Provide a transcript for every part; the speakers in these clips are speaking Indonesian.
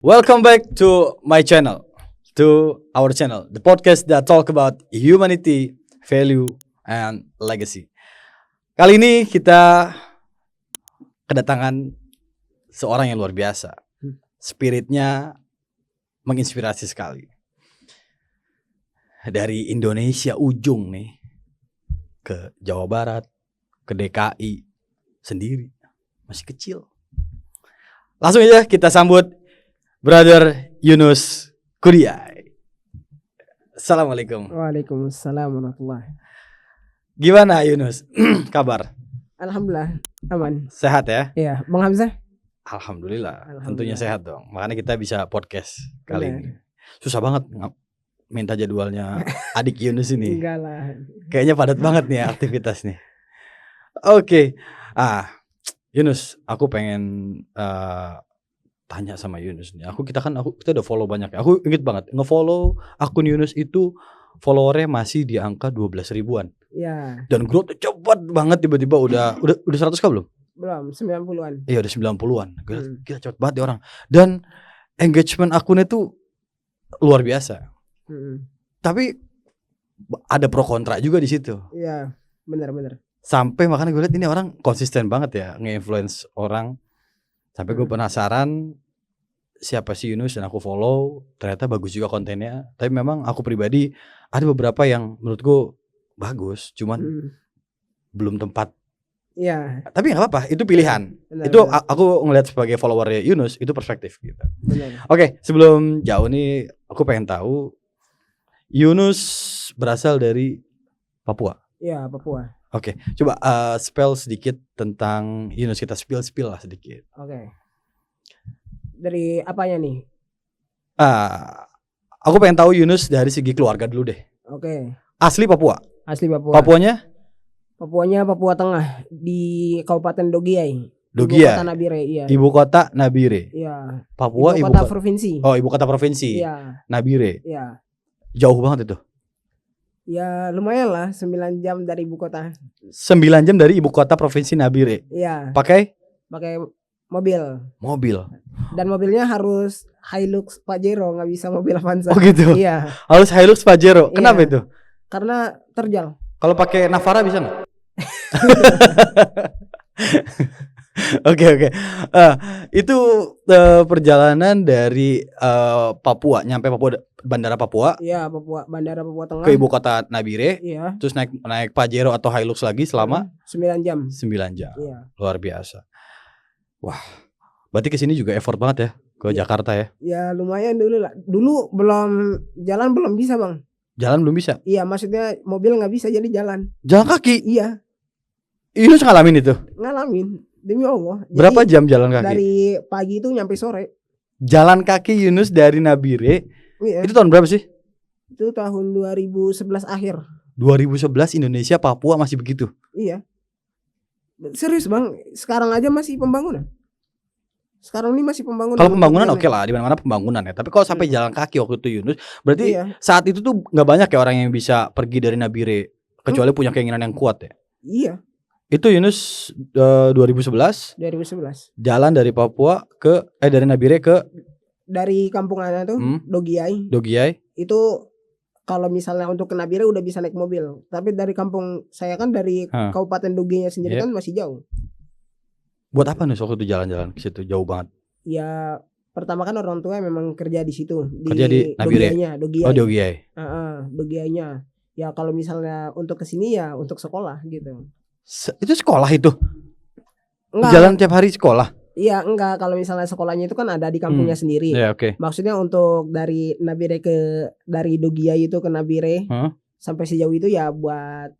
Welcome back to my channel, to our channel, the podcast that talk about humanity, value, and legacy. Kali ini kita kedatangan seorang yang luar biasa. Spiritnya menginspirasi sekali. Dari Indonesia ujung nih ke Jawa Barat, ke DKI sendiri, masih kecil. Langsung aja kita sambut Brother Yunus Kudiay. Assalamualaikum. Waalaikumsalam warahmatullahi. Gimana Yunus? Kabar? Alhamdulillah aman. Sehat ya? Iya, Bang Hamzah. Alhamdulillah. Tentunya sehat dong. Makanya kita bisa podcast kali ini. Benar. Susah banget minta jadwalnya adik Yunus ini. Enggak lah. Kayaknya padat banget nih aktivitas nih. Oke. Yunus, aku pengen tanya sama Yunus nih. Kita udah follow banyak ya. Aku inget banget nge-follow akun Yunus itu followernya masih di angka 12 ribuan. Iya. Dan growth cepat banget, tiba-tiba udah 100k belum? Belum, 90-an. Iya udah 90-an. Gila cepet banget ya orang. Dan engagement akunnya tuh luar biasa. Tapi ada pro kontra juga di situ. Iya, benar. Sampai makanya gue lihat ini orang konsisten banget ya nge-influence orang. Sampai gue penasaran siapa sih Yunus, dan aku follow. Ternyata bagus juga kontennya. Tapi memang aku pribadi ada beberapa yang menurutku bagus, cuman belum tempat. Iya. Tapi nggak apa-apa, itu pilihan. Benar, itu benar. aku ngelihat sebagai followernya Yunus, itu perspektif gitu. Benar. Oke, sebelum jauh nih, aku pengen tahu Yunus berasal dari Papua. Iya, Papua. Oke, coba spell sedikit tentang Yunus, kita spill lah sedikit. Oke. Dari apanya nih? Aku pengen tahu Yunus dari segi keluarga dulu deh. Oke. Asli Papua. Asli Papua. Papuanya? Papuanya Papua Tengah di Kabupaten Dogiay. Dogiay. Ibu kota Nabire, iya. Ibu kota Nabire. Iya. Papua Ibu kota provinsi. Oh, ibu kota provinsi. Iya. Nabire. Iya. Jauh banget itu. Ya lumayan lah, 9 jam dari ibu kota. 9 jam dari ibu kota provinsi Nabire. Iya. Pakai mobil. Dan mobilnya harus Hilux Pajero, nggak bisa mobil Avanza. Oh gitu. Iya. Harus Hilux Pajero. Kenapa itu? Karena terjal. Kalau pakai Navara bisa nggak? Oke. Itu perjalanan dari Papua, nyampe Papua, Bandara Papua. Iya, Bandara Papua Tengah. Ke ibu kota Nabire. Iya. Terus naik Pajero atau Hilux lagi selama 9 jam. 9 jam. Iya. Luar biasa. Wah, berarti kesini juga effort banget ya ke Jakarta ya? Ya lumayan dulu lah. Dulu jalan belum bisa, Bang. Jalan belum bisa? Iya, maksudnya mobil nggak bisa, jadi jalan. Jalan kaki? Iya. Yunus ngalamin itu? Ngalamin, demi Allah. Jadi, berapa jam jalan kaki? Dari pagi itu nyampe sore. Jalan kaki Yunus dari Nabire. Iya. Itu tahun berapa sih? Itu tahun 2011 akhir. 2011 Indonesia Papua masih begitu? Iya. Serius, Bang, sekarang aja masih pembangunan. Sekarang ini masih pembangunan. Kalau pembangunan oke lah, di mana-mana pembangunan ya. Tapi kalau sampai jalan kaki waktu itu Yunus, berarti saat itu tuh nggak banyak ya orang yang bisa pergi dari Nabire, kecuali punya keinginan yang kuat ya. Iya. Itu Yunus 2011. Jalan dari Papua dari Nabire dari kampung Ana tuh Dogiay. Itu kalau misalnya untuk ke Nabire udah bisa naik mobil. Tapi dari kampung saya kan dari Kabupaten Dogiay sendiri kan masih jauh. Buat apa nih waktu itu jalan-jalan ke situ jauh banget? Ya pertama kan orang tua memang kerja di situ. Kerja di Nabire. Dogiay. Oh Dogiay. Dogiaynya. Ya kalau misalnya untuk kesini ya untuk sekolah gitu. Itu sekolah itu? Enggak. Jalan tiap hari sekolah? Iya enggak, kalau misalnya sekolahnya itu kan ada di kampungnya sendiri. Yeah, okay. Maksudnya untuk dari Nabire dari Dogiay itu ke Nabire sampai sejauh itu ya buat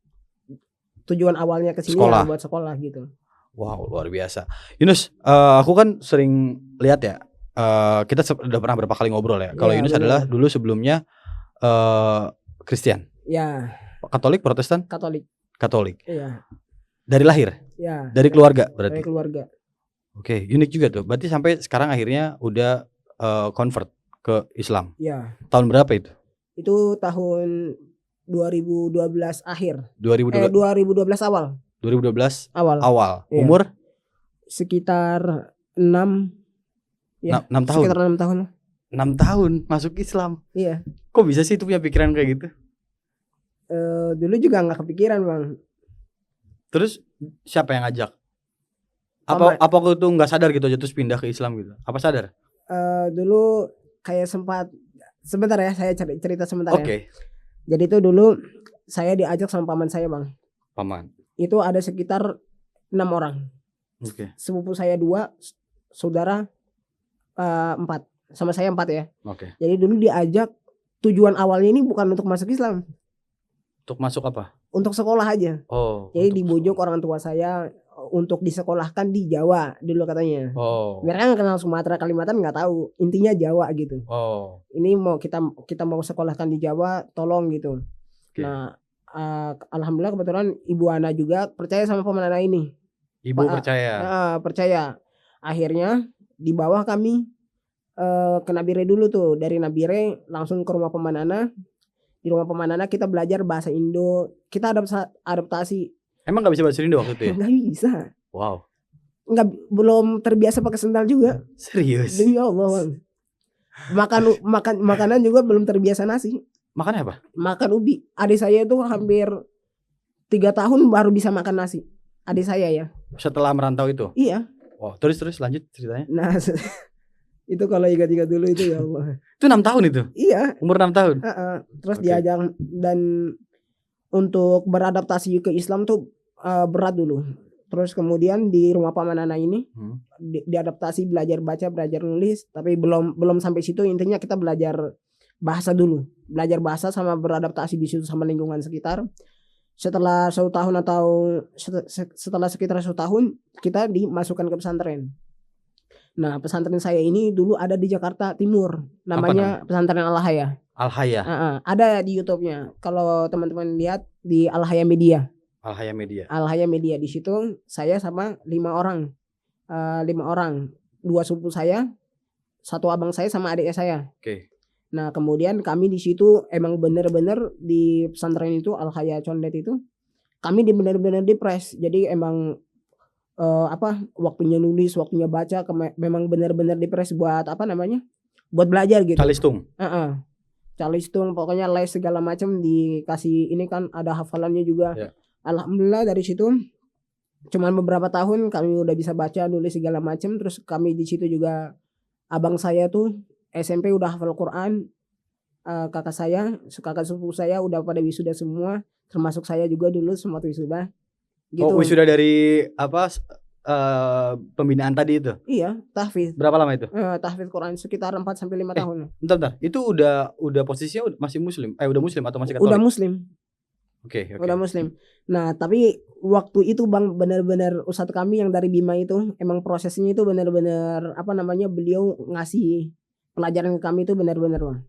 tujuan awalnya ke sini ya buat sekolah gitu. Wow, luar biasa. Yunus, aku kan sering lihat ya. Kita udah pernah berapa kali ngobrol ya. Kalau Yunus adalah dulu sebelumnya Kristen. Ya. Katolik, Protestan? Katolik. Iya. Dari lahir? Ya. Dari keluarga berarti? Dari keluarga. Oke, unik juga tuh. Berarti sampai sekarang akhirnya udah convert ke Islam. Iya. Tahun berapa itu? Itu tahun 2012 akhir. 2012 awal. 2012 awal. Iya. Umur sekitar 6 Ya, 6 tahun. Sekitar 6 tahun. 6 tahun masuk Islam. Iya. Kok bisa sih itu punya pikiran kayak gitu? Dulu juga nggak kepikiran bang. Terus siapa yang ngajak? Apa aku tuh nggak sadar gitu aja terus pindah ke Islam gitu? Apa sadar? Dulu kayak sebentar ya, saya cerita sebentar ya. Oke. Jadi itu dulu saya diajak sama paman saya bang. Paman. Itu ada sekitar 6 orang. Oke. Sepupu saya 2, saudara 4, sama saya 4 ya. Oke. Jadi dulu diajak, tujuan awalnya ini bukan untuk masuk Islam. Untuk masuk apa? Untuk sekolah aja. Oh. Jadi dibujuk orang tua saya untuk disekolahkan di Jawa dulu katanya. Oh. Mereka kenal Sumatera, Kalimantan nggak tahu. Intinya Jawa gitu. Oh. Ini mau kita mau sekolahkan di Jawa, tolong gitu. Okay. Nah, alhamdulillah kebetulan Ibu Ana juga percaya sama paman Ana ini. Ibu percaya. Percaya. Akhirnya di bawah kami ke Nabire dulu tuh. Dari Nabire langsung ke rumah paman Ana. Di rumah paman Ana kita belajar bahasa Indo. Kita adaptasi. Emang nggak bisa bahasa Indo waktu itu ya? Nggak bisa. Wow. Belum terbiasa pakai sendal juga. Serius? Demi Allah bang. Makanan juga belum terbiasa nasi. Makan apa? Makan ubi. Adik saya itu hampir 3 tahun baru bisa makan nasi. Adik saya ya. Setelah merantau itu? Iya. Oh, terus lanjut ceritanya. Nah, itu kalau ingat-ingat dulu itu ya Allah. Itu 6 tahun itu? Iya. Umur 6 tahun? Terus diajak dan untuk beradaptasi ke Islam tuh berat dulu. Terus kemudian di rumah paman Ana ini diadaptasi, belajar baca, belajar nulis, tapi belum sampai situ. Intinya kita belajar bahasa dulu, belajar bahasa sama beradaptasi di situ sama lingkungan sekitar. Setelah 1 tahun atau setelah sekitar 1 tahun kita dimasukkan ke pesantren. Nah, pesantren saya ini dulu ada di Jakarta Timur, namanya Pesantren Al-Haya. Al-Haya. Ada di YouTube-nya. Kalau teman-teman lihat di Al-Haya Media. Al-Haya Media. Al-Haya Media, di situ saya sama 5 orang. 5 orang. 2 sepupu saya, 1 abang saya sama adik saya. Oke. Nah, kemudian kami di situ emang bener-bener di pesantren itu Al-Haya Condet itu kami bener-bener dipres. Jadi emang waktunya nulis, waktunya baca memang bener-bener dipres buat buat belajar gitu. Calistung. Calistung, pokoknya les segala macam dikasih. Ini kan ada hafalannya juga. Yeah. Alhamdulillah dari situ cuman beberapa tahun kami udah bisa baca, nulis segala macam. Terus kami di situ juga abang saya tuh SMP udah hafal Quran. Kakak sepupu saya udah pada wisuda semua, termasuk saya juga dulu semua wisuda. Gitu. Oh, wisuda dari pembinaan tadi itu? Iya, tahfidz. Berapa lama itu? Tahfidz Quran sekitar 4 sampai 5 tahun. Bentar. Itu udah posisinya masih muslim? Udah muslim atau masih Katolik? Udah muslim. Oke. Udah muslim. Nah, tapi waktu itu Bang benar-benar ustadz kami yang dari Bima itu emang prosesnya itu benar-benar beliau ngasih pelajaran ke kami itu benar-benar Bang.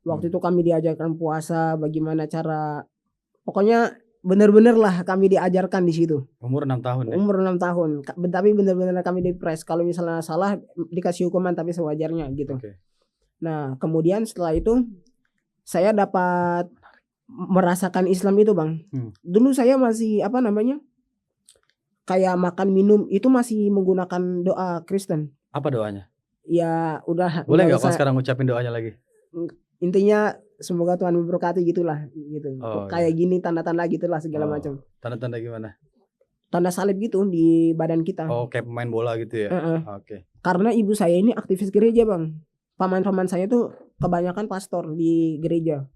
Waktu itu kami diajarkan puasa, bagaimana cara, pokoknya benar-benar lah kami diajarkan di situ. Umur 6 tahun ya? Umur 6 tahun. Tapi benar-benar kami dipres. Kalau misalnya salah dikasih hukuman tapi sewajarnya gitu. Okay. Nah, kemudian setelah itu saya dapat merasakan Islam itu Bang. Dulu saya masih kayak makan minum itu masih menggunakan doa Kristen. Apa doanya? Ya udah. Boleh nggak Pak sekarang ngucapin doanya lagi? Intinya semoga Tuhan memberkati gitulah gitu. Kayak gini tanda-tanda gitulah segala macam. Tanda-tanda gimana? Tanda salib gitu di badan kita. Oh, kayak pemain bola gitu ya. Oke. Karena ibu saya ini aktivis gereja Bang. Paman-paman saya tuh kebanyakan pastor di gereja.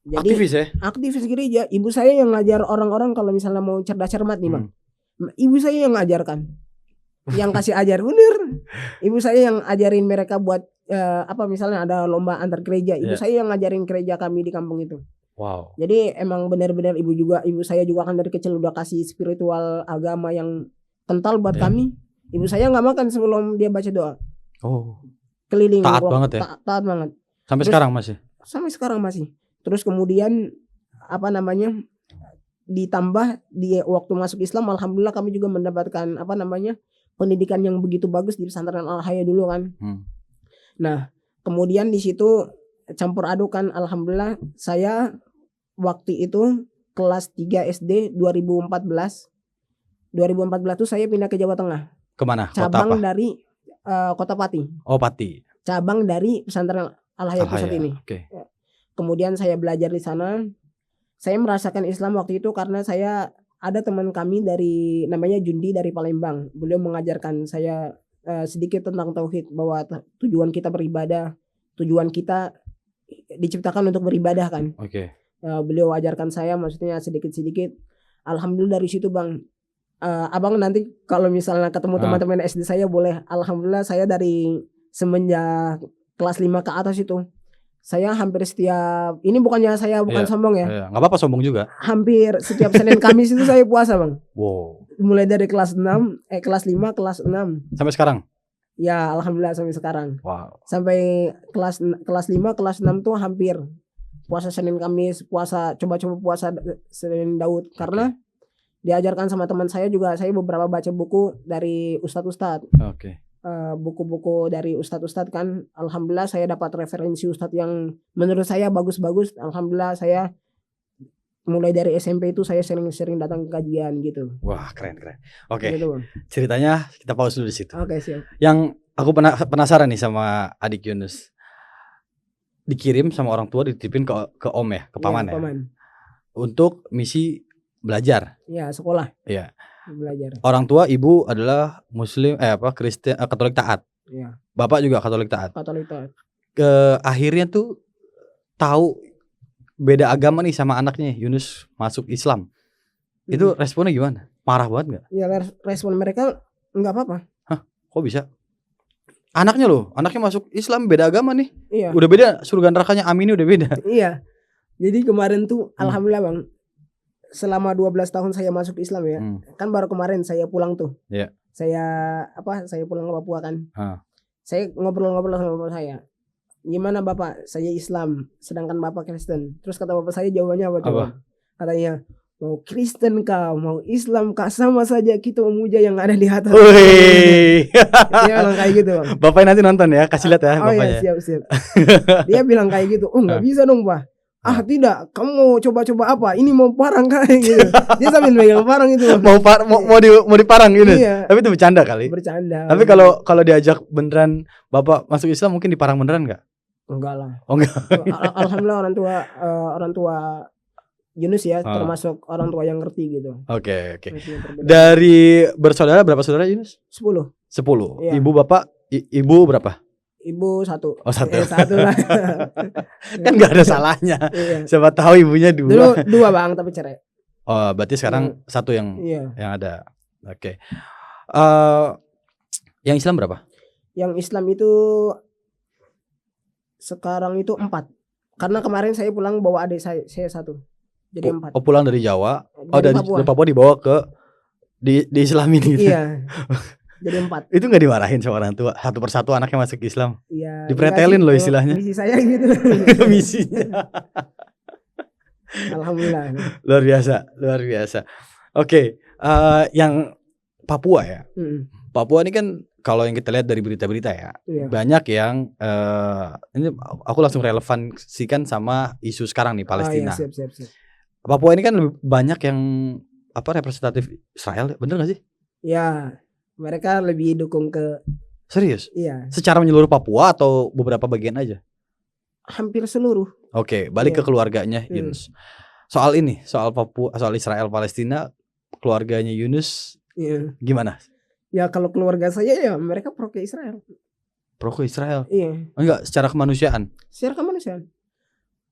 Jadi aktivis ya? Aktivis gereja. Ibu saya yang ngajar orang-orang kalau misalnya mau cerdas cermat nih Bang. Ibu saya yang ngajarkan. Yang kasih ajar bener. Ibu saya yang ajarin mereka buat misalnya ada lomba antar gereja. Ibu saya yang ngajarin gereja kami di kampung itu. Wow. Jadi emang benar-benar ibu saya juga kan dari kecil udah kasih spiritual agama yang kental buat kami. Ibu saya nggak makan sebelum dia baca doa. Oh. Keliling. Taat banget ya. Taat banget. Sampai sekarang masih. Sampai sekarang masih. Terus kemudian ditambah di waktu masuk Islam, alhamdulillah kami juga mendapatkan pendidikan yang begitu bagus di pesantren Al-Haya dulu kan. Nah, kemudian di situ campur aduk kan, alhamdulillah saya waktu itu kelas 3 SD 2014 tuh saya pindah ke Jawa Tengah. Kemana? Cabang dari Kota Pati, Oh, Pati. cabang dari pesantren Al-Hayat Pusat Al-Hayat. ini. Oke. Kemudian saya belajar di sana. Saya merasakan Islam waktu itu karena saya ada teman kami dari namanya Jundi dari Palembang. Beliau mengajarkan saya sedikit tentang tauhid, bahwa tujuan kita beribadah, tujuan kita diciptakan untuk beribadah kan. Oke. Beliau ajarkan saya maksudnya sedikit-sedikit. Alhamdulillah dari situ Bang. Abang nanti kalau misalnya ketemu teman-teman SD saya boleh. Alhamdulillah saya dari semenjak kelas 5 ke atas itu saya hampir setiap, ini bukannya saya bukan Iya. sombong ya. Iya, nggak apa-apa sombong juga. Hampir setiap Senin Kamis itu saya puasa Bang. Wow. Mulai dari kelas 5, kelas 6. Sampai sekarang. Ya alhamdulillah sampai sekarang. Wow. Sampai kelas 5, kelas 6 tuh hampir puasa Senin Kamis, coba-coba puasa Senin Daud. Karena diajarkan sama teman saya juga, saya beberapa baca buku dari ustadz-ustadz. Oke. Buku-buku dari ustadz-ustadz kan. Alhamdulillah saya dapat referensi ustadz yang menurut saya bagus-bagus. Alhamdulillah saya mulai dari SMP itu saya sering datang ke kajian gitu. Wah, keren. Oke. Gitu, Bang. Ceritanya kita pause dulu di situ. Oke, siap. Yang aku penasaran nih sama adik Yunus. Dikirim sama orang tua, dititipin ke om ya, ke paman ya. Paman. Untuk misi belajar. Ya, sekolah. Iya. Belajar. Orang tua ibu adalah Muslim Kristen, Katolik taat. Iya. Bapak juga Katolik taat. Katolik taat. Akhirnya tuh tahu beda agama nih sama anaknya, Yunus masuk Islam. Itu responnya gimana? Marah banget nggak? Ya respon mereka nggak apa-apa. Hah? Kok bisa? Anaknya masuk Islam, beda agama nih. Iya. Udah beda, surga nerakanya Amin udah beda. Iya. Jadi kemarin tuh alhamdulillah Bang, selama 12 tahun saya masuk Islam ya. Kan baru kemarin saya pulang tuh. Iya. Saya pulang ke Papua kan. Saya ngobrol-ngobrol sama bapak saya. Gimana Bapak? Saya Islam, sedangkan Bapak Kristen. Terus kata bapak saya jawabannya apa coba? Katanya, mau Kristen kah, mau Islam kah, sama saja kita memuja yang ada di atas. Wih. Dia bilang kayak gitu Bang. Bapaknya nanti nonton ya, kasih lihat ya bapaknya. Iya, siap. Dia bilang kayak gitu. Oh nggak bisa dong Pak. Tidak, kamu mau coba-coba apa? Ini mau parang kayak gitu. Dia sambil megang parang itu. Mau diparang gitu. Iya. Tapi itu bercanda kali. Bercanda. Tapi kalau diajak beneran Bapak masuk Islam, mungkin diparang beneran nggak? Enggak lah. Oh enggak. Alhamdulillah orang tua Yunus ya, termasuk orang tua yang ngerti gitu. Oke. Dari bersaudara berapa saudara Yunus? 10. Iya. Ibu bapak ibu berapa? Ibu 1. Oh 1. 1 lah. Kan nggak ada salahnya. Iya. Siapa tahu ibunya 2. Dulu 2 Bang, tapi cerai. Oh berarti sekarang 1 yang ada. Oke. Yang Islam berapa? Yang Islam itu sekarang itu 4. Karena kemarin saya pulang bawa adik saya 1. Jadi 4. Oh pulang dari Jawa. Dari Papua dibawa ke di Islamin gitu. Iya. Jadi 4. Itu nggak dimarahin sama orang tua? Satu persatu anaknya masuk Islam. Iya. Dipretelin loh istilahnya. Misi saya gitu. Misinya. Alhamdulillah. Luar biasa. Oke. Yang Papua ya. Papua ini kan kalau yang kita lihat dari berita-berita ya, banyak yang ini aku langsung relevansikan sama isu sekarang nih, Palestina. Siap. Papua ini kan lebih banyak yang representatif Israel, bener gak sih? Ya, mereka lebih dukung ke. Serius? Iya. Secara menyeluruh Papua atau beberapa bagian aja? Hampir seluruh. Oke, balik ke keluarganya Yunus. Soal Papua, soal Israel Palestina, keluarganya Yunus gimana? Ya kalau keluarga saya ya mereka pro ke Israel. Pro ke Israel? Iya. Enggak, secara kemanusiaan. Secara kemanusiaan.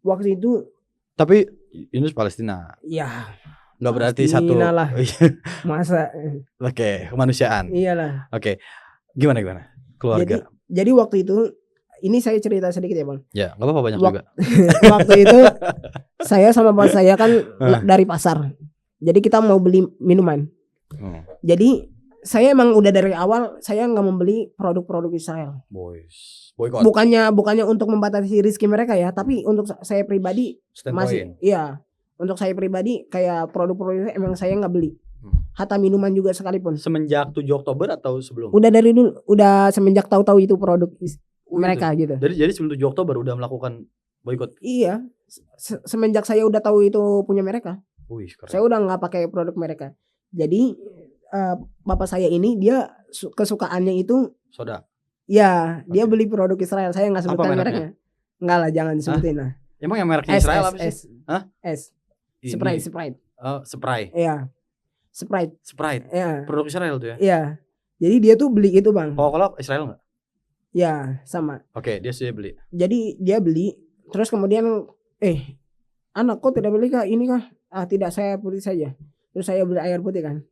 Waktu itu. Tapi Yunus Palestina. Ya. Enggak berarti satu. Lah. Masa. Oke, kemanusiaan. Iyalah. Oke. Gimana keluarga? Jadi waktu itu ini saya cerita sedikit ya Bang. Ya, enggak apa-apa banyak juga. Waktu itu saya sama bapak saya kan dari pasar. Jadi kita mau beli minuman. Jadi saya emang udah dari awal saya nggak membeli produk-produk Israel. Boykot. Bukannya untuk membatasi rezeki mereka ya, tapi untuk saya pribadi masih. Iya, untuk saya pribadi kayak produk-produk emang saya nggak beli. Hatta minuman juga sekalipun. Semenjak 7 Oktober atau sebelum? Udah dari dulu, udah semenjak tahu-tahu itu produk mereka gitu. Jadi sebelum 7 Oktober udah melakukan boykot. Iya, semenjak saya udah tahu itu punya mereka. Keren. Saya udah nggak pakai produk mereka. Jadi bapak saya ini dia kesukaannya itu Ya, dia Oke. beli produk Israel. Saya nggak sebutkan mereknya? mereknya. Enggak lah, jangan disebutin lah. Emang yang mereknya Israel apa sih? S. Hah? S. Ini Sprite. Sprite. Iya. Sprite. Iya. Produk Israel tuh ya. Iya. Jadi dia tuh beli itu, Bang. Coca-Cola Israel nggak? Ya, sama. Oke, dia sudah beli. Jadi dia beli, terus kemudian anak kok tidak beli kah? Ini kah? Tidak, saya putih saja. Terus saya beli air putih kan.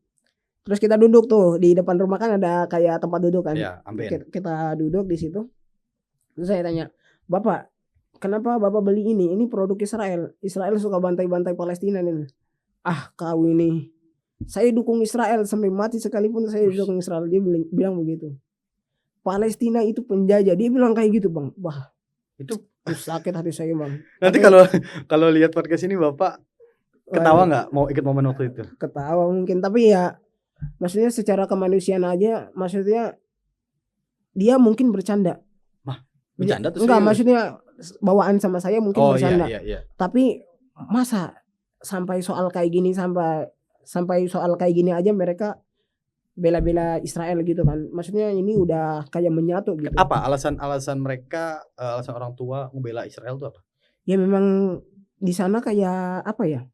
Terus kita duduk tuh di depan rumah kan ada kayak tempat duduk kan. Iya, amben. Kita duduk di situ. Terus saya tanya, "Bapak, kenapa Bapak beli ini? Ini produk Israel. Israel suka bantai-bantai Palestina nih." Kau ini. Saya dukung Israel sampai mati sekalipun saya dukung Israel. Dia bilang begitu. Palestina itu penjajah. Dia bilang kayak gitu, Bang. Wah, Itu sakit hati saya, Bang. nanti kalau lihat podcast ini Bapak ketawa nggak mau ikut momen waktu itu? Ketawa mungkin, tapi ya maksudnya secara kemanusiaan aja, maksudnya dia mungkin bercanda. Bercanda tuh? Enggak, maksudnya bawaan sama saya mungkin bercanda. Iya. Tapi masa sampai soal kayak gini sampai soal kayak gini aja mereka bela-bela Israel gitu kan. Maksudnya ini udah kayak menyatu gitu. Apa alasan mereka, alasan orang tua membela Israel tuh apa? Ya memang di sana kayak apa ya?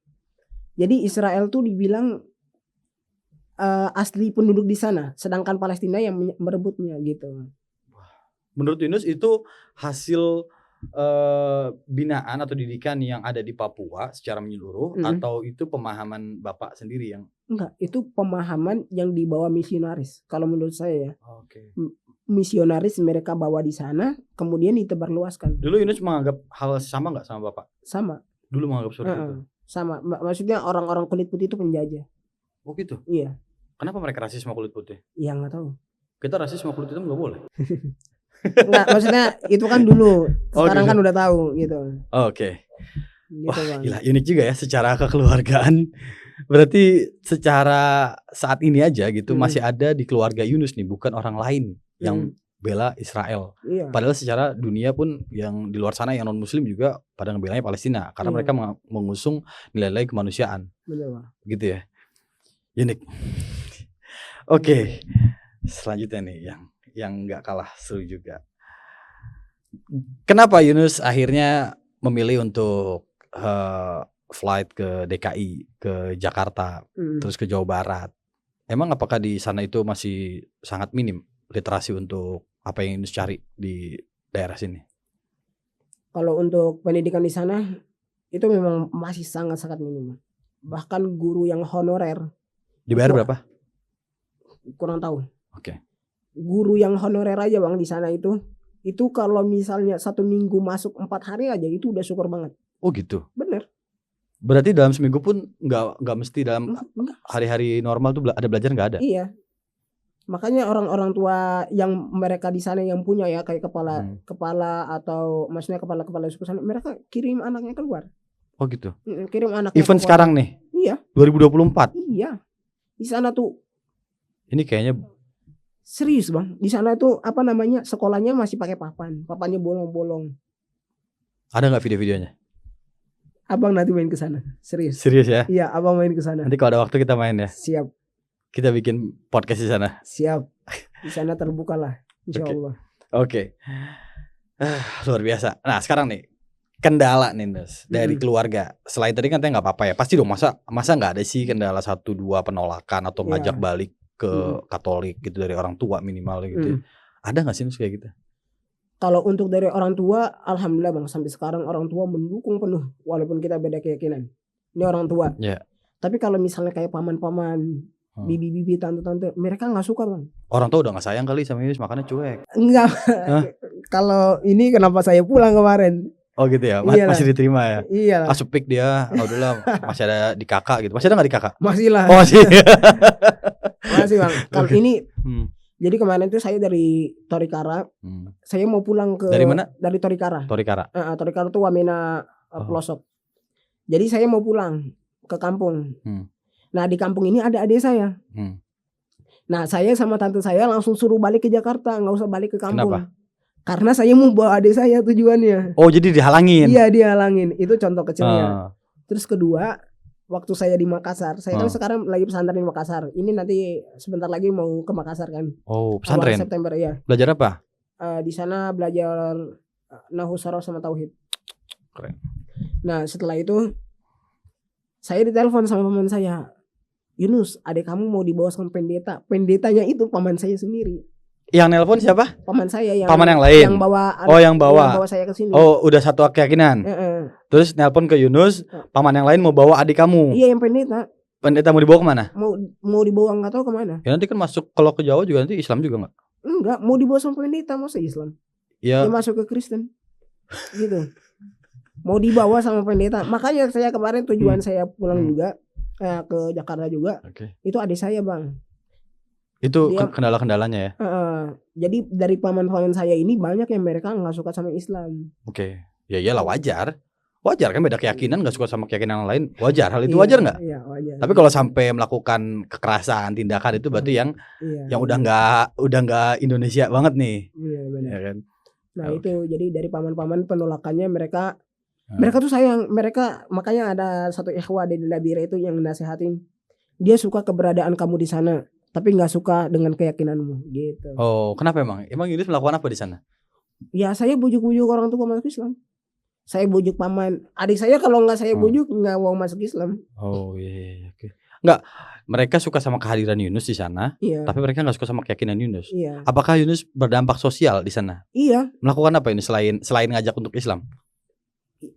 Jadi Israel tuh dibilang asli penduduk di sana, sedangkan Palestina yang merebutnya gitu. Menurut Yunus itu hasil binaan atau didikan yang ada di Papua secara menyeluruh atau itu pemahaman Bapak sendiri yang? Enggak, itu pemahaman yang dibawa misionaris kalau menurut saya ya. Oke. Misionaris mereka bawa di sana kemudian ditebarluaskan. Dulu Yunus menganggap hal sama nggak sama Bapak? Sama. Dulu menganggap seperti itu? Sama. Maksudnya orang-orang kulit putih itu penjajah. Oh gitu? Iya. Kenapa mereka rasis sama kulit putih? Ya nggak tahu. Kita rasis sama kulit hitam nggak boleh? Enggak, maksudnya itu kan dulu. Sekarang kan udah tahu gitu. Oke. Gitu, Wah, Bang. gila, unik juga ya secara kekeluargaan. Berarti secara saat ini aja gitu masih ada di keluarga Yunus nih, bukan orang lain yang bela Israel. Iya. Padahal secara dunia pun yang di luar sana yang non muslim juga pada ngebelanya Palestina karena mereka mengusung nilai-nilai kemanusiaan. Betul, Bang. Gitu ya. Unik. Oke. Selanjutnya nih yang nggak kalah seru juga. Kenapa Yunus akhirnya memilih untuk flight ke DKI, ke Jakarta, terus ke Jawa Barat? Emang apakah di sana itu masih sangat minim literasi untuk apa yang Yunus cari di daerah sini? Kalau untuk pendidikan di sana itu memang masih sangat-sangat minim. Bahkan guru yang honorer dibayar berapa? Kurang tahu. Oke. Guru yang honorer aja Bang di sana itu kalau misalnya 1 minggu masuk 4 hari aja itu udah syukur banget. Oh gitu. Bener. Berarti dalam seminggu pun nggak mesti dalam hari-hari normal tuh ada belajar nggak ada? Iya. Makanya orang-orang tua yang mereka di sana yang punya ya kayak kepala atau maksudnya kepala suku sana, mereka kirim anaknya keluar. Oh gitu. Kirim anaknya. Even keluar. Sekarang nih. Iya. 2024. Iya. Di sana tuh. Ini kayaknya serius Bang. Di sana tuh apa namanya sekolahnya masih pakai papan. Papannya bolong-bolong. Ada nggak video-videonya? Abang nanti main ke sana. Serius. Serius ya? Iya, abang main ke sana. Nanti kalau ada waktu kita main ya. Siap. Kita bikin podcast di sana. Siap. Di sana terbuka lah, insyaallah. Oke. Luar biasa. Nah, sekarang nih kendala nih Nus dari keluarga. Selain tadi kan nggak apa-apa ya. Pasti dong masa nggak ada sih kendala 1-2 penolakan atau ngajak balik ke Katolik gitu dari orang tua minimal gitu. Ada nggak sih Nus kayak gitu? Kalau untuk dari orang tua, alhamdulillah Bang, sampai sekarang orang tua mendukung penuh walaupun kita beda keyakinan. Ini orang tua. Yeah. Tapi kalau misalnya kayak paman-paman, bibi-bibi, tante-tante, mereka nggak suka Bang. Orang tua udah nggak sayang kali sama Yunus makanya cuek. Enggak. Kalau ini kenapa saya pulang kemarin? Oh gitu ya, masih diterima ya? Iya. Asupik dia, udahlah masih ada di kakak gitu. Masih ada nggak di kakak? Masih lah. Oh masih. Masih Bang. Kalau ini, jadi kemarin tuh saya dari Tolikara, saya mau pulang ke. Dari mana? Dari Tolikara. Tolikara. Tolikara tuh Wamena pelosok. Jadi saya mau pulang ke kampung. Nah di kampung ini ada adik saya. Nah saya sama tante saya langsung suruh balik ke Jakarta, nggak usah balik ke kampung. Kenapa? Karena saya mau bawa adik saya tujuannya. Oh jadi dihalangin? Iya dihalangin. Itu contoh kecilnya. Terus kedua, waktu saya di Makassar, saya kan sekarang lagi pesantren di Makassar. Ini nanti sebentar lagi mau ke Makassar kan. Oh pesantren? Awal September ya. Belajar apa? di sana belajar nahwu saraf sama tauhid. Keren. Nah setelah itu saya ditelepon sama paman saya, Yunus, adik kamu mau dibawa sama pendeta. Pendetanya itu paman saya sendiri. Yang nelpon siapa? Paman saya yang Paman yang lain. yang bawa yang bawa saya ke sini. Oh, udah satu keyakinan. Terus nelpon ke Yunus, paman yang lain mau bawa adik kamu. Iya, yang pendeta. Pendeta mau dibawa kemana? Mau dibawa nggak tahu kemana. Ya nanti kan masuk, kalau ke Jawa juga nanti Islam juga nggak? Enggak, mau dibawa sama pendeta, masa Islam? Ya. Dia masuk ke Kristen. Gitu. Mau dibawa sama pendeta. Makanya saya kemarin tujuan saya pulang juga ke Jakarta juga. Itu adik saya, Bang. Itu kendala-kendalanya ya. Jadi dari paman-paman saya ini banyak yang mereka nggak suka sama Islam. Oke. Ya iyalah, wajar. Wajar kan, beda keyakinan, nggak suka sama keyakinan yang lain. Wajar, hal itu wajar nggak? Iya, wajar. Tapi kalau sampai melakukan kekerasan, tindakan itu berarti yang udah nggak Indonesia banget nih. Iya, benar. Ya kan? Nah itu jadi dari paman-paman penolakannya mereka tuh sayang, makanya ada satu ikhwah di Labire itu yang nasihatin, dia suka keberadaan kamu di sana, tapi nggak suka dengan keyakinanmu, gitu. Oh, kenapa emang? Emang Yunus melakukan apa di sana? Ya saya bujuk-bujuk orang tua masuk Islam. Saya bujuk paman, adik saya kalau nggak saya bujuk nggak mau masuk Islam. Oh iya, oke. Nggak, mereka suka sama kehadiran Yunus di sana, tapi mereka nggak suka sama keyakinan Yunus. Iya. Apakah Yunus berdampak sosial di sana? Iya. Melakukan apa ini selain ngajak untuk Islam?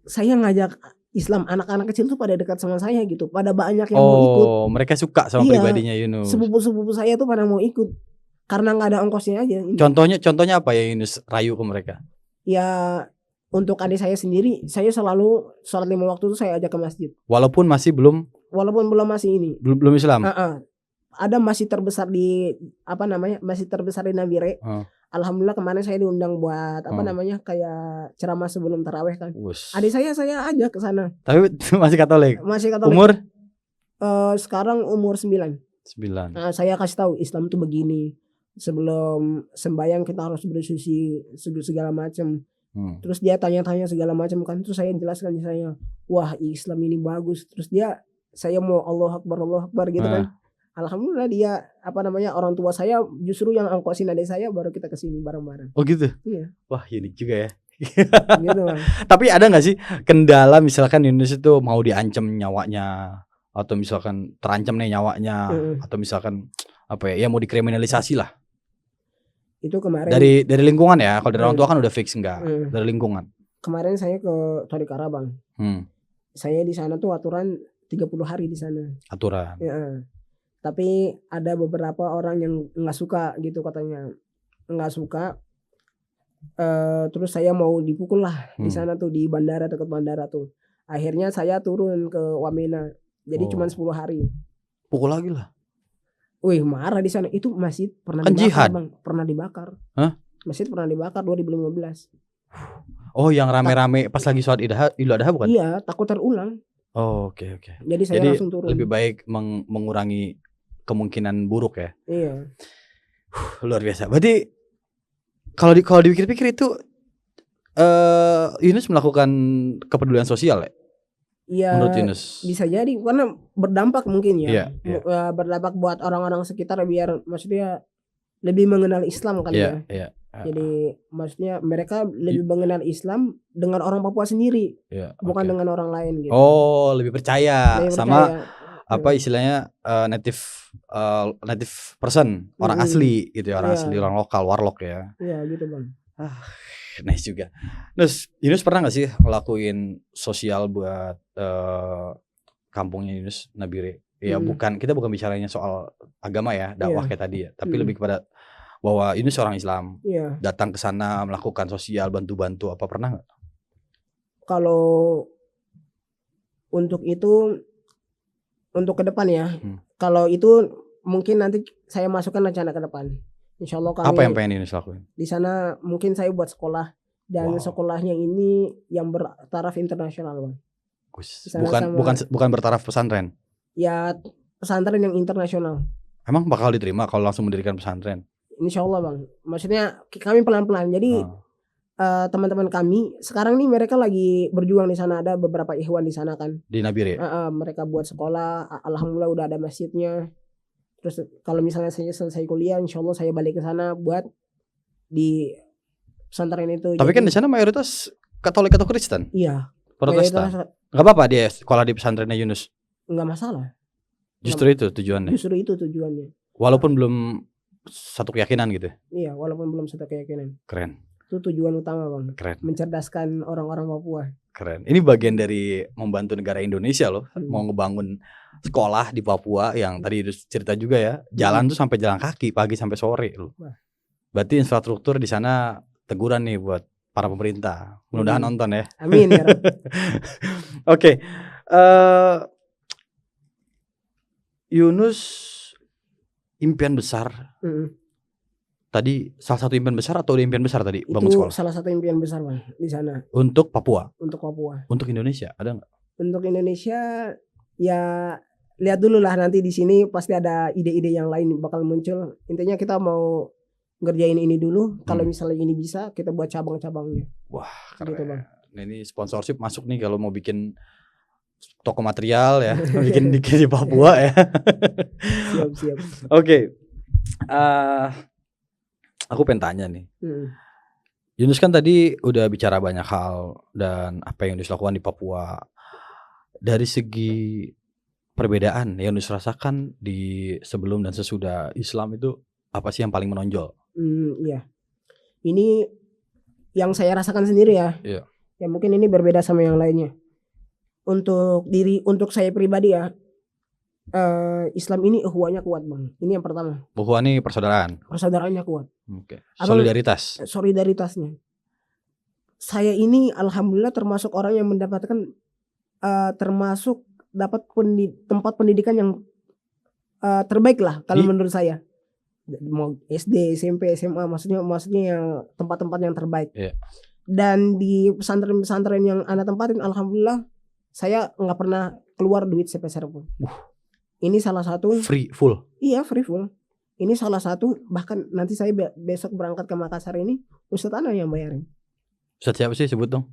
Saya ngajak Islam, anak-anak kecil tuh pada dekat sama saya gitu, pada banyak yang mau ikut. Oh, mereka suka sama pribadinya Yunus. Sepupu-sepupu saya tuh pada mau ikut karena nggak ada ongkosnya aja. Contohnya apa ya Yunus rayu ke mereka? Ya untuk adik saya sendiri, saya selalu sholat 5 waktu itu saya ajak ke masjid. Walaupun belum masih ini. Belum Islam. Ada masjid terbesar di masjid terbesar di Nabire. Alhamdulillah kemarin saya diundang buat kayak ceramah sebelum taraweh kan. Adik saya ajak ke sana. Tapi masih Katolik. Masih Katolik. Umur? Sekarang umur 9. Saya kasih tahu Islam tuh begini. Sebelum sembahyang kita harus bersuci segala macam. Terus dia tanya-tanya segala macam kan. Terus saya jelaskan saya, wah Islam ini bagus. Terus saya mau Allah Akbar gitu kan. Alhamdulillah dia orang tua saya justru yang angkosin adik saya, baru kita kesini bareng-bareng. Oh gitu. Iya. Wah unik juga ya. Gitu, Bang. Tapi ada nggak sih kendala misalkan Yunus itu mau diancam nyawanya, atau misalkan terancam nih nyawanya, atau misalkan ya mau dikriminalisasi lah. Itu kemarin dari lingkungan ya. Kalau dari orang tua kan udah fix enggak. Dari lingkungan. Kemarin saya ke Tolikara, Bang. Saya di sana tuh aturan 30 hari di sana. Aturan. Ya. Tapi ada beberapa orang yang nggak suka gitu katanya, nggak suka. Terus saya mau dipukul lah di sana tuh, di bandara, dekat bandara tuh. Akhirnya saya turun ke Wamena. Jadi cuma 10 hari. Pukul lagi lah. Wih, marah di sana. Itu masjid pernah kan dibakar, jihad. Bang. Pernah dibakar. Hah? Masjid pernah dibakar 2015. Oh, yang rame-rame pas lagi sholat Idul Adha bukan? Iya, takut terulang. Oh, oke. Jadi saya langsung turun. Lebih baik mengurangi kemungkinan buruk ya. Iya. Luar biasa. Berarti kalau dipikir-pikir itu Yunus melakukan kepedulian sosial ya? Iya. Menurut Yunus. Bisa jadi karena berdampak mungkin ya. Iya. Berdampak buat orang-orang sekitar biar maksudnya lebih mengenal Islam kali ya. Iya. Jadi maksudnya mereka lebih mengenal Islam dengan orang Papua sendiri, bukan dengan orang lain gitu. Oh, lebih percaya sama istilahnya native person, orang asli gitu ya, orang asli, orang lokal, warlock ya. Iya gitu, Bang. Nice juga. Terus Yunus pernah nggak sih ngelakuin sosial buat kampungnya Yunus Nabire? Ya kita bukan bicaranya soal agama ya, dakwah kayak tadi ya, tapi lebih kepada bahwa Yunus orang Islam, datang ke sana melakukan sosial, bantu-bantu, apa pernah nggak? Kalau untuk itu, untuk ke depan ya, kalau itu mungkin nanti saya masukkan rencana ke depan. Insya Allah kami. Apa yang pengen Yunus lakuin? Di sana mungkin saya buat sekolah, dan sekolahnya ini yang bertaraf internasional, Bang. Bukan bertaraf pesantren. Ya pesantren yang internasional. Emang bakal diterima kalau langsung mendirikan pesantren? Insya Allah, Bang. Maksudnya kami pelan-pelan. Jadi teman-teman kami sekarang nih mereka lagi berjuang di sana, ada beberapa ikhwan di sana kan. Di Nabire. Mereka buat sekolah, alhamdulillah udah ada masjidnya. Terus kalau misalnya saya selesai kuliah, insya Allah saya balik ke sana buat pesantren itu. Tapi Jadi, kan di sana mayoritas Katolik atau Kristen, iya, Protestan. mayoritas Gak apa-apa dia sekolah di pesantrennya Yunus. nggak masalah. Justru itu tujuannya. Justru itu tujuannya. Walaupun belum satu keyakinan gitu. Iya, walaupun belum satu keyakinan. Keren. Itu tujuan utama, Bang. Keren. Mencerdaskan orang-orang Papua. Keren. Ini bagian dari membantu negara Indonesia loh. Mau ngebangun sekolah di Papua yang tadi cerita juga ya. Jalan tuh sampai jalan kaki pagi sampai sore loh. Berarti infrastruktur di sana teguran nih buat para pemerintah. Mudah-mudahan nonton ya. Amin ya Rab. Oke. Yunus impian besar. Tadi salah satu impian besar atau impian besar tadi bangun Itu sekolah? salah satu impian besar, Bang, di sana. Untuk Papua. Untuk Papua. Untuk Indonesia ada nggak? Untuk Indonesia ya lihat dulu lah, nanti di sini pasti ada ide-ide yang lain bakal muncul. Intinya kita mau ngerjain ini dulu. Kalau misalnya ini bisa, kita buat cabang-cabangnya. Wah, keren. Gitu, Bang. Nah, ini sponsorship masuk nih kalau mau bikin toko material ya, bikin di Papua ya. Siap. Oke. Aku pengen tanya nih. Yunus kan tadi udah bicara banyak hal dan apa yang Yunus lakukan di Papua. Dari segi perbedaan yang Yunus rasakan di sebelum dan sesudah Islam itu apa sih yang paling menonjol? Iya. Ini yang saya rasakan sendiri ya. Iya. Ya mungkin ini berbeda sama yang lainnya. Untuk saya pribadi ya, Islam ini ukhuwahnya kuat, Bang. Ini yang pertama. Ukhuwah ini persaudaraan. Persaudaraannya kuat. Oke. Solidaritas. Solidaritasnya. Saya ini alhamdulillah termasuk orang yang mendapatkan termasuk dapat tempat pendidikan yang terbaik lah kalau menurut saya. Mau SD, SMP, SMA, maksudnya yang tempat-tempat yang terbaik. Yeah. Dan di pesantren-pesantren yang anak tempatin, alhamdulillah saya nggak pernah keluar duit sepeser pun. Ini salah satu free full. Iya, free full. Ini salah satu, bahkan nanti saya besok berangkat ke Makassar ini Ustadz Ana yang bayarin. Ustadz siapa sih, sebut dong?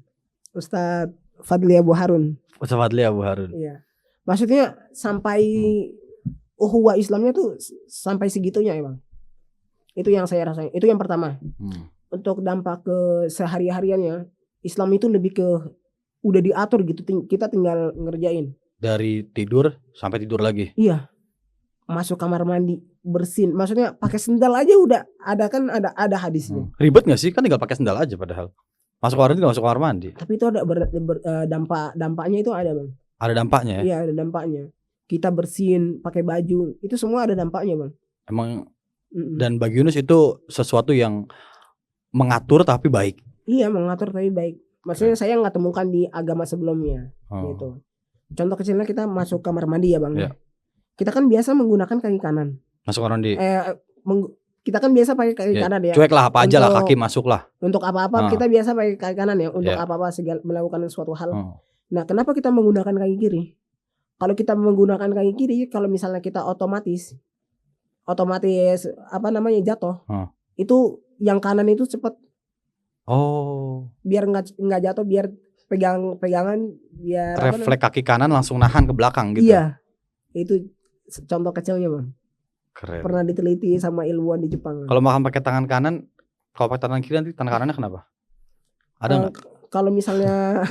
Ustadz Fadli Abu Harun. Ustadz Fadli Abu Harun. Iya. Maksudnya sampai ukhuwah Islamnya tuh sampai segitunya ya, Bang. Itu yang saya rasain. Itu yang pertama. Untuk dampak ke sehari-hariannya, Islam itu lebih ke udah diatur gitu, kita tinggal ngerjain. Dari tidur sampai tidur lagi. Iya. Masuk kamar mandi, bersin. Maksudnya pakai sendal aja udah ada hadisnya. Ribet gak sih? Kan tinggal pakai sendal aja padahal. Masuk kamar mandi, masuk kamar mandi. Tapi itu ada dampaknya itu ada, Bang. Ada dampaknya ya? Iya, ada dampaknya. Kita bersin, pakai baju, itu semua ada dampaknya, Bang. Emang dan bagi Yunus itu sesuatu yang mengatur tapi baik. Iya, mengatur tapi baik. Maksudnya saya nggak temukan di agama sebelumnya, gitu. Contoh kecilnya kita masuk kamar mandi ya, Bang. Yeah. Kita kan biasa menggunakan kaki kanan. Masuk kamar mandi. Kita kan biasa pakai kaki kanan ya. Cuek lah, apa aja lah, kaki masuk lah. Untuk apa-apa kita biasa pakai kaki kanan ya. Untuk apa-apa melakukan suatu hal. Nah, kenapa kita menggunakan kaki kiri? Kalau kita menggunakan kaki kiri, kalau misalnya kita otomatis jatuh. Itu yang kanan itu cepat. Biar nggak jatuh, biar pegangan biar refleks kaki kanan langsung nahan ke belakang gitu. Iya. Itu contoh kecilnya, Bang. Keren. Pernah diteliti sama ilmuwan di Jepang. Kalau makan pakai tangan kanan, kalau pakai tangan kiri nanti tangan kanannya kenapa? Ada nggak? Kalau misalnya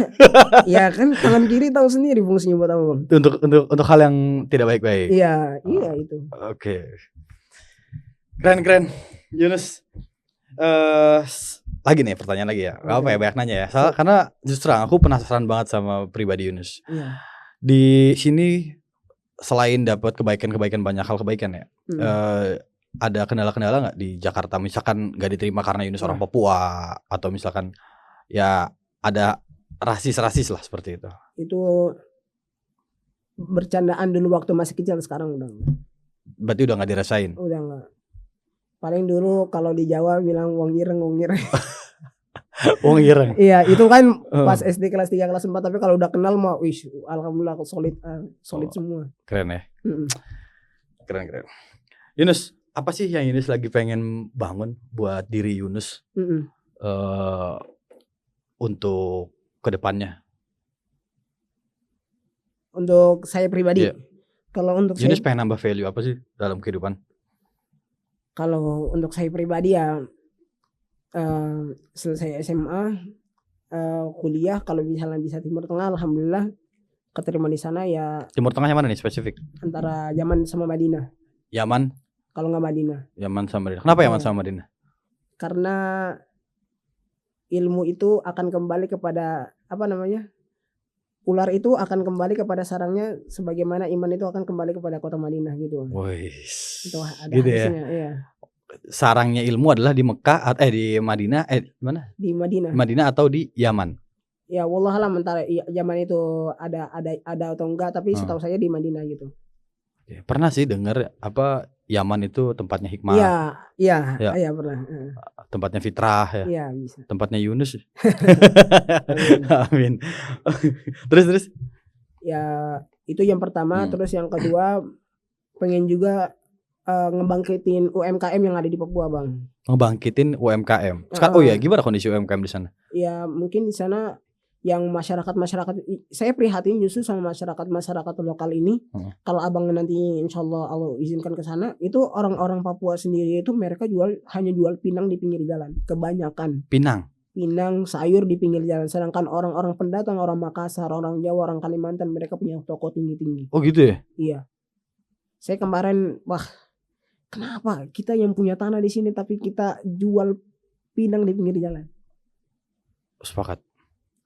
ya kan tangan kiri tahu sendiri fungsinya buat apa, Bang. Untuk hal yang tidak baik-baik. Iya, iya itu. Oke. Keren Yunus. Lagi nih pertanyaan lagi ya. Gak apa ya, banyak nanya ya. Karena justru aku penasaran banget sama pribadi Yunus. Iya. Di sini selain dapat kebaikan banyak hal kebaikan ya. Ada kendala-kendala nggak di Jakarta? Misalkan nggak diterima karena Yunus orang Papua, atau misalkan ya ada rasis lah seperti itu. Itu bercandaan dulu waktu masih kecil, sekarang udah enggak. Berarti udah nggak dirasain? Udah enggak. Paling dulu kalau di Jawa bilang wong ireng. Wong ireng. Iya, itu kan pas SD kelas 3 kelas 4, tapi kalau udah kenal mah alhamdulillah solid semua. Keren ya. Keren. Yunus, apa sih yang Yunus lagi pengen bangun buat diri Yunus untuk kedepannya? Untuk saya pribadi, kalau untuk Yunus pengen nambah value apa sih dalam kehidupan? Kalau untuk saya pribadi ya, selesai SMA, kuliah kalau misalnya bisa Timur Tengah, alhamdulillah keterima di sana ya, Timur Tengah yang mana nih spesifik? antara Yaman sama Madinah. Yaman, Kalau nggak Madinah, Yaman sama Madinah. Kenapa Yaman Iya. sama Madinah? karena ilmu itu akan kembali kepada apa namanya? Ular itu akan kembali kepada sarangnya, sebagaimana iman itu akan kembali kepada kota Madinah gitu. Wis. Itu ada Gitu ya. hadisnya, iya. Sarangnya ilmu adalah di Mekah di Madinah mana? Di Madinah. Madinah atau di Yaman? Ya wallahualam antara Yaman itu ada atau enggak, tapi Hmm. setahu saya di Madinah gitu. Ya, pernah sih dengar apa Yaman itu tempatnya hikmah, Iya, iya, Ya. iya pernah. tempatnya fitrah ya, Iya bisa. tempatnya Yunus. Amin. Amin. Terus. Ya itu yang pertama, Hmm. terus yang kedua pengen juga ngebangkitin UMKM yang ada di Papua, Bang. Ngebangkitin UMKM. Oh ya, gimana kondisi UMKM di sana? Ya mungkin di sana yang masyarakat saya prihatin justru sama masyarakat lokal ini. Kalau abang nanti insyaallah Allah izinkan ke sana, itu orang-orang Papua sendiri itu mereka hanya jual pinang di pinggir jalan kebanyakan. Pinang sayur di pinggir jalan, sedangkan orang-orang pendatang, orang Makassar, orang Jawa, orang Kalimantan, mereka punya toko tinggi-tinggi. Oh gitu ya? Iya. Saya kemarin kenapa kita yang punya tanah di sini tapi kita jual pinang di pinggir jalan? Sepakat.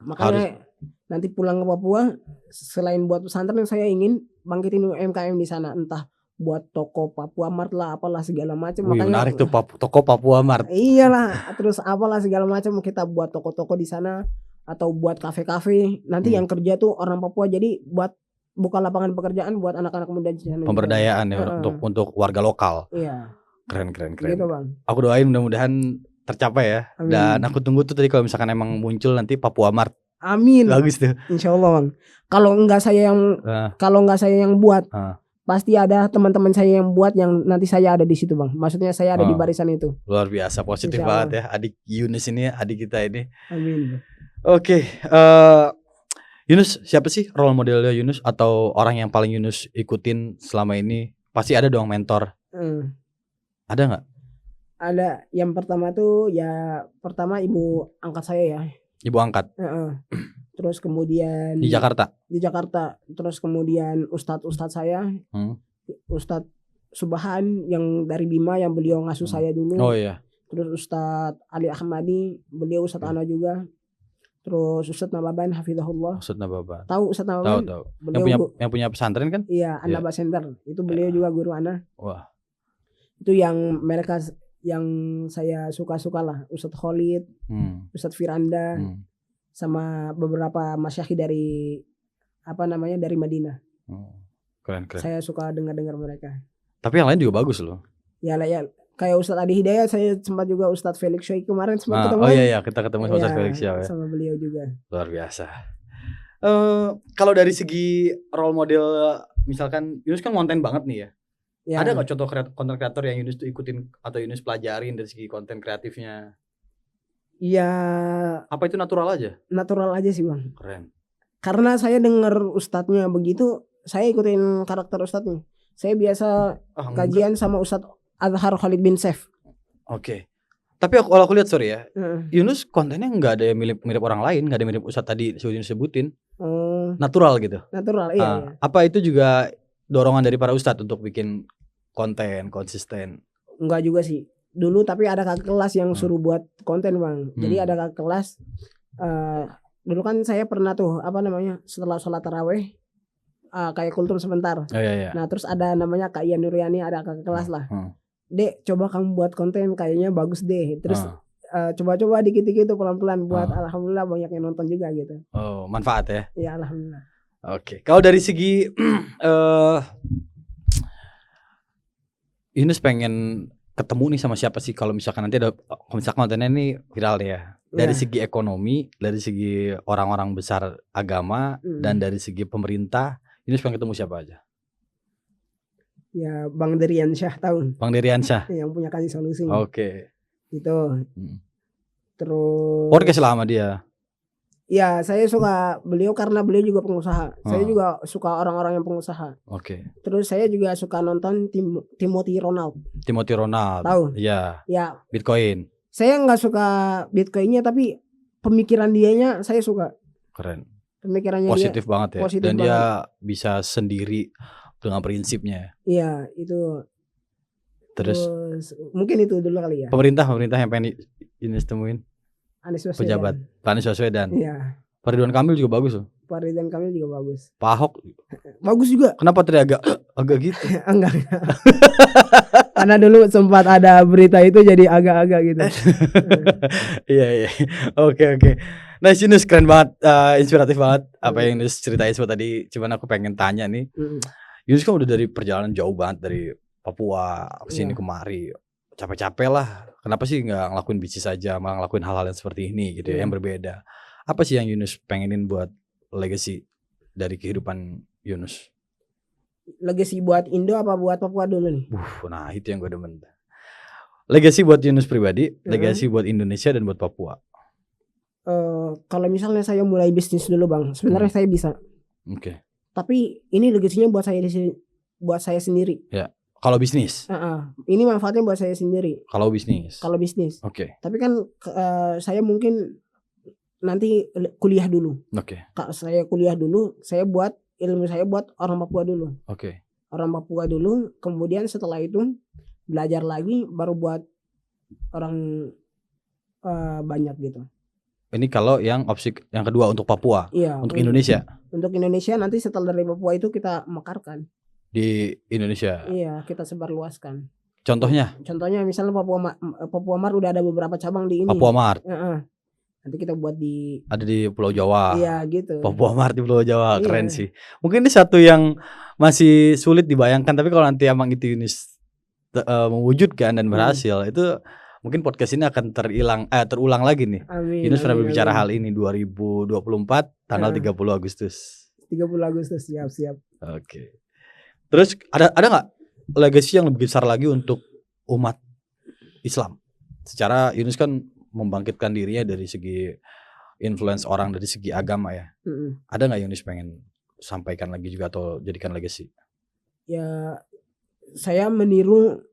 Makanya nanti pulang ke Papua, selain buat pesantren, saya ingin bangkitin UMKM di sana, entah buat toko Papua Mart lah, apalah segala macam. Wih, menarik tuh toko Papua Mart. Iyalah, terus apalah segala macam, kita buat toko-toko di sana atau buat kafe-kafe. Nanti yang kerja tuh orang Papua, jadi buat buka lapangan pekerjaan buat anak-anak muda di sana. Pemberdayaan ya untuk warga lokal. Iya. Keren. Gitu, Bang. Aku doain mudah-mudahan tercapai ya. Amin. Dan aku tunggu tuh tadi kalau misalkan emang muncul nanti Papua Mart. Amin. Bagus tuh. Insyaallah, Bang. Kalau nggak saya yang buat, pasti ada teman-teman saya yang buat, yang nanti saya ada di situ, Bang. Maksudnya saya ada di barisan itu. Luar biasa, positif banget ya adik Yunus ini, adik kita ini. Amin. Oke, Yunus, siapa sih role modelnya Yunus atau orang yang paling Yunus ikutin selama ini? Pasti ada dong mentor. Ada nggak? Ada. Yang pertama tuh pertama ibu angkat saya ya. Ibu angkat. Terus kemudian di Jakarta. Terus kemudian ustadz saya, Ustadz Subhan yang dari Bima, yang beliau ngasuh saya dulu. Oh iya. Terus Ustadz Ali Ahmadi, beliau Ustadz Ana juga. Terus Ustadz Nababan hafizahullah. Ustadz Nababan. Tahu Ustadz Nababan? Tahu. Yang punya pesantren kan? Iya, An-Naba Center. Itu beliau juga guru Ana. Wah. Itu yang mereka yang saya suka lah, Ustadz Khalid, Ustadz Firanda, sama beberapa masyayikh dari dari Madinah. Keren. Saya suka dengar mereka. Tapi yang lain juga bagus loh. Ya kayak Ustadz Adi Hidayat, saya sempat juga Ustadz Felix Shoy kemarin sempat ketemu. Oh iya, kita ketemu sama Ustadz Felix ya. Sama beliau juga. Luar biasa. Kalau dari segi role model, misalkan Yunus kan konten banget nih ya. Ada nggak contoh konten kreator yang Yunus tuh ikutin atau Yunus pelajarin dari segi konten kreatifnya? Iya. Apa itu natural aja? Natural aja sih, Bang. Keren. Karena saya dengar ustadznya begitu, saya ikutin karakter ustadznya. Saya biasa kajian sama Ustadz Azhar Khalid bin Saif. Oke. Tapi kalau aku lihat sorry ya, Yunus kontennya nggak ada yang mirip orang lain, nggak ada yang mirip Ustadz tadi Yunus sebutin. Natural gitu. Natural, iya. Apa itu juga dorongan dari para ustadz untuk bikin konten konsisten? Enggak juga sih. Dulu tapi ada kakak kelas yang suruh buat konten, Bang. Jadi ada kakak kelas. Dulu kan saya pernah tuh setelah sholat taraweh kayak kultur sebentar. Iya. Nah terus ada namanya Kak Ian Nuriani, ada kakak kelas lah. Dek, coba kamu buat konten, kayaknya bagus deh. Terus coba-coba dikit-dikit tuh pelan-pelan buat. Alhamdulillah banyak yang nonton juga gitu. Oh, manfaat ya? Iya, alhamdulillah. Oke. Kalau dari segi Yunus pengen ketemu nih sama siapa sih kalau misalkan nanti misalkan kontennya ini viral ya. Dari segi ekonomi, dari segi orang-orang besar agama, dan dari segi pemerintah, Yunus pengen ketemu siapa aja? Ya Bang Deriansyah tahu. Bang Deriansyah. Yang punya Kasih Solusi. Oke. Itu. Terus podcast lama dia. Ya saya suka beliau karena beliau juga pengusaha. Saya juga suka orang-orang yang pengusaha. Oke. Terus saya juga suka nonton Timothy Ronald. Timothy Ronald. Tahu? Iya. Ya. Bitcoin. Saya nggak suka Bitcoinnya, tapi pemikiran dianya saya suka. Keren. Pemikirannya Positif banget ya. positif Dan dia bisa sendiri dengan prinsipnya. Iya, itu. Terus mungkin itu dulu kali ya. Pemerintah yang pengen Yunus temuin. Anies Baswedan. Pejabat Anies Baswedan. Iya. Pak Ridwan Kamil juga bagus loh. Pak Ridwan Kamil juga bagus. Pak Ahok bagus juga. Kenapa tadi agak gitu? Enggak. Karena dulu sempat ada berita itu jadi agak-agak gitu. Iya. Oke. Nice, Yunus, keren banget, inspiratif banget apa yang Yunus ceritain semua tadi. Cuman aku pengen tanya nih. Yunus kan udah dari perjalanan jauh banget dari Papua kesini kemari. Capek-capek lah. Kenapa sih nggak ngelakuin bisnis aja, malah ngelakuin hal-hal yang seperti ini gitu ya, yang berbeda. Apa sih yang Yunus pengenin buat legacy dari kehidupan Yunus? Legacy buat Indo apa buat Papua dulu nih? Nah itu yang gue demen. Legacy buat Yunus pribadi, legacy buat Indonesia dan buat Papua. Kalau misalnya saya mulai bisnis dulu bang, sebenarnya saya bisa. Oke. Tapi ini legasinya buat saya sendiri. Ya. Kalau bisnis? Ini manfaatnya buat saya sendiri. Kalau bisnis? Oke. Tapi kan saya mungkin nanti kuliah dulu. Oke. Saya kuliah dulu, saya buat ilmu saya buat orang Papua dulu. Oke. Orang Papua dulu, kemudian setelah itu belajar lagi baru buat orang banyak gitu. Ini kalau yang opsi yang kedua untuk Papua. Iya. Untuk Indonesia. Untuk Indonesia nanti setelah dari Papua itu kita mekarkan. Di Indonesia. Iya, kita sebarluaskan. Contohnya misalnya Papua Mart udah ada beberapa cabang di ini. Papua Mart. Nanti kita buat ada di Pulau Jawa. Iya gitu. Papua Mart di Pulau Jawa, keren sih. Mungkin ini satu yang masih sulit dibayangkan, tapi kalau nanti emang itu Yunus mewujudkan dan berhasil, itu mungkin podcast ini akan terulang lagi nih. Amin. Yunus pernah berbicara hal ini 2024 tanggal 30 Agustus. 30 Agustus, siap. Oke. Terus ada nggak legacy yang lebih besar lagi untuk umat Islam? Secara Yunus kan membangkitkan dirinya dari segi influence orang, dari segi agama ya. Ada nggak Yunus pengen sampaikan lagi juga atau jadikan legacy? Ya, saya meniru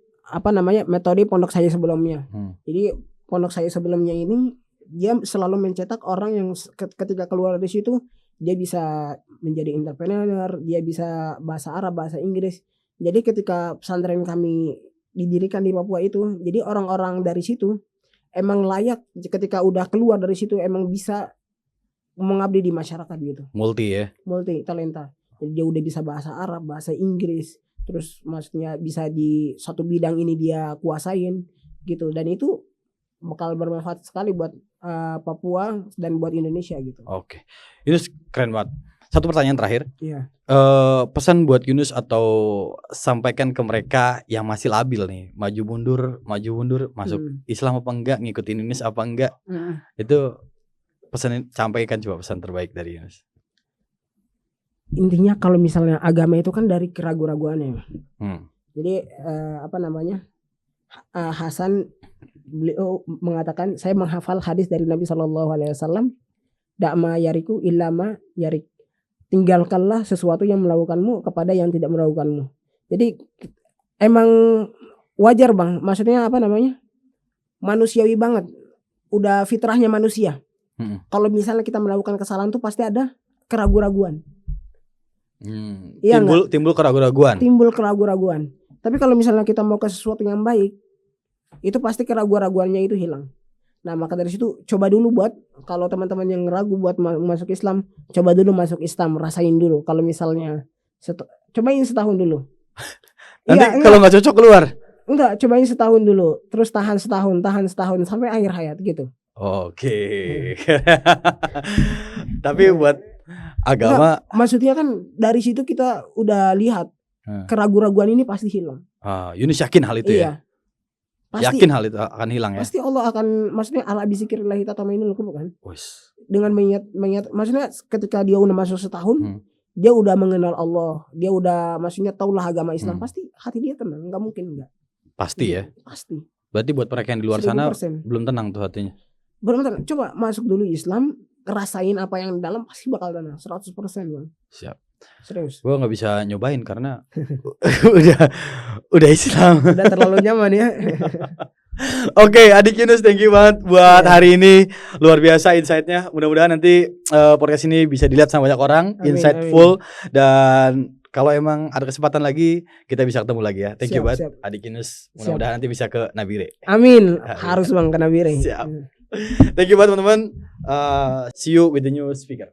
metode pondok saya sebelumnya. Jadi pondok saya sebelumnya ini dia selalu mencetak orang yang ketika keluar dari situ dia bisa menjadi entrepreneur, dia bisa bahasa Arab, bahasa Inggris. Jadi ketika pesantren kami didirikan di Papua itu, jadi orang-orang dari situ emang layak ketika udah keluar dari situ emang bisa mengabdi di masyarakat gitu. Multi talenta. Jadi dia udah bisa bahasa Arab, bahasa Inggris, terus maksudnya bisa di satu bidang ini dia kuasain gitu, dan itu bakal bermanfaat sekali buat Papua dan buat Indonesia gitu. Oke. Yunus keren banget. Satu pertanyaan terakhir. Iya. Pesan buat Yunus atau sampaikan ke mereka yang masih labil nih, maju mundur, masuk Islam apa enggak, ngikutin Yunus apa enggak. Itu pesan, sampaikan coba pesan terbaik dari Yunus. Intinya kalau misalnya agama itu kan dari keraguan-raguannya. Jadi Hasan beliau mengatakan, saya menghafal hadis dari Nabi SAW, da'ma yariku illama yarik, tinggalkanlah sesuatu yang melakukanmu kepada yang tidak melakukanmu. Jadi emang wajar bang, maksudnya manusiawi banget, udah fitrahnya manusia. Kalau misalnya kita melakukan kesalahan tuh pasti ada keraguan-raguan. Timbul keraguan-raguan. Tapi kalau misalnya kita mau ke sesuatu yang baik, itu pasti keraguan-raguannya itu hilang. Nah maka dari situ coba dulu buat, kalau teman-teman yang ragu buat masuk Islam, coba dulu masuk Islam, rasain dulu. Kalau misalnya cobain setahun dulu. Nanti kalau nggak cocok keluar. Enggak, cobain setahun dulu, terus tahan setahun sampai akhir hayat gitu. Oke. Tapi buat agama, maksudnya kan dari situ kita udah lihat keraguan-raguan ini pasti hilang. Yunus yakin hal itu ya? Pasti, yakin hal itu akan hilang ya? Pasti Allah akan, maksudnya ala bizikrillahi tatma'innul qulub kan? Dengan mengingat, maksudnya ketika dia udah masuk setahun, dia udah mengenal Allah, dia udah maksudnya tahulah agama Islam, pasti hati dia tenang, nggak mungkin enggak. Pasti ya? Pasti. Berarti buat mereka yang di luar 1000%. sana belum tenang tuh hatinya? Belum tenang, coba masuk dulu Islam, rasain apa yang di dalam, pasti bakal tenang, 100% bang. Siap. Serius. Gue nggak bisa nyobain karena udah Islam. Udah terlalu nyaman ya. Oke, Adik Yunus, thank you banget buat hari ini. Luar biasa insight-nya. Mudah-mudahan nanti podcast ini bisa dilihat sama banyak orang, Amin, insightful. Dan kalau emang ada kesempatan lagi, kita bisa ketemu lagi ya. Thank you Siap, banget, siap. Adik Yunus. Mudah-mudahan nanti bisa ke Nabire. Amin. Harus Bang kena biring. Siap. Thank you banget teman-teman. See you with the new speaker.